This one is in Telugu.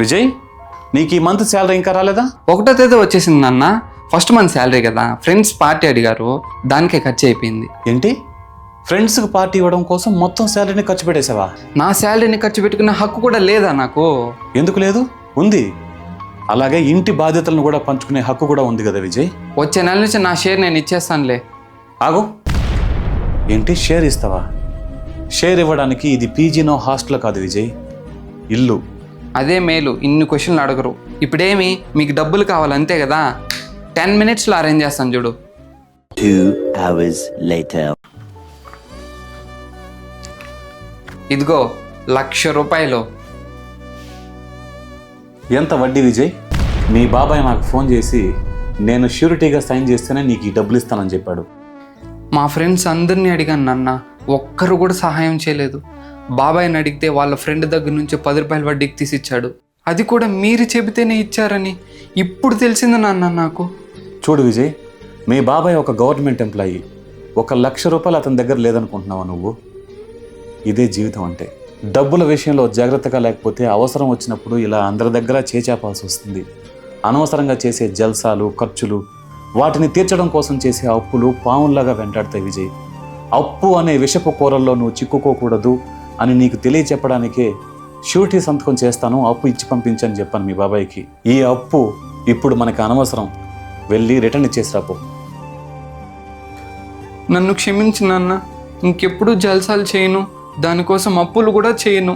విజయ్, నీకు ఈ మంత్ శాలరీ ఇంకా రాలేదా? 1వ తేదీ వచ్చేసింది నాన్న. ఫస్ట్ మంత్ శాలరీ కదా, ఫ్రెండ్స్ పార్టీ అడిగారు, దానికే ఖర్చు అయిపోయింది. ఏంటి, ఫ్రెండ్స్కి పార్టీ ఇవ్వడం కోసం మొత్తం శాలరీని ఖర్చు పెట్టేశావా? నా శాలరీని ఖర్చు పెట్టుకునే హక్కు కూడా లేదా నాకు? ఎందుకు లేదు? ఉంది. అలాగే ఇంటి బాధ్యతలను కూడా పంచుకునే హక్కు కూడా ఉంది కదా విజయ్. వచ్చే నెల నుంచి నా షేర్ నేను ఇచ్చేస్తానులే. ఆగు. ఏంటి, షేర్ ఇస్తావా? షేర్ ఇవ్వడానికి ఇది పీజీనో హాస్టల్ కాదు విజయ్, ఇల్లు. అదే మేలు, ఇన్ని క్వశ్చన్లు అడగరు. ఇప్పుడేమి మీకు డబ్బులు కావాలి అంతే కదా, 10 minutesలో అరేంజ్ చేస్తాను చూడు. 2 hours later. ఇదిగో 1,00,000 రూపాయలు. ఎంత వడ్డీ విజయ్? మీ బాబాయ్ నాకు ఫోన్ చేసి నేను ష్యూరిటీగా సైన్ చేస్తేనే నీకు ఈ డబ్బులు ఇస్తానని చెప్పాడు. మా ఫ్రెండ్స్ అందరినీ అడిగాను నాన్న, ఒక్కరు కూడా సహాయం చేయలేదు. బాబాయ్ని అడిగితే వాళ్ళ ఫ్రెండ్ దగ్గర నుంచి 10 రూపాయలు వడ్డీకి తీసిచ్చాడు. అది కూడా మీరు చెబితేనే ఇచ్చారని ఇప్పుడు తెలిసింది నాన్న నాకు. చూడు విజయ్, మీ బాబాయ్ ఒక గవర్నమెంట్ ఎంప్లాయీ. 1,00,000 రూపాయలు అతని దగ్గర లేదనుకుంటున్నావా నువ్వు? ఇదే జీవితం అంటే. డబ్బుల విషయంలో జాగ్రత్తగా లేకపోతే అవసరం వచ్చినప్పుడు ఇలా అందరి దగ్గర చేచాపాల్సి వస్తుంది. అనవసరంగా చేసే జల్సాలు, ఖర్చులు, వాటిని తీర్చడం కోసం చేసే అప్పులు పాముల్లాగా వెంటాడతాయి విజయ్. అప్పు అనే విషపు కూరల్లో నువ్వు చిక్కుకోకూడదు అని నీకు తెలియచెప్పడానికే షూరిటీ సంతకం చేస్తాను, అప్పు ఇచ్చి పంపించని చెప్పాను మీ బాబాయ్కి. ఈ అప్పు ఇప్పుడు మనకు అనవసరం, వెళ్ళి రిటర్న్ ఇచ్చేసి రాపో. నన్ను క్షమించు నాన్న, ఇంకెప్పుడు జల్సాలు చేయను, దానికోసం అప్పులు కూడా చేయను.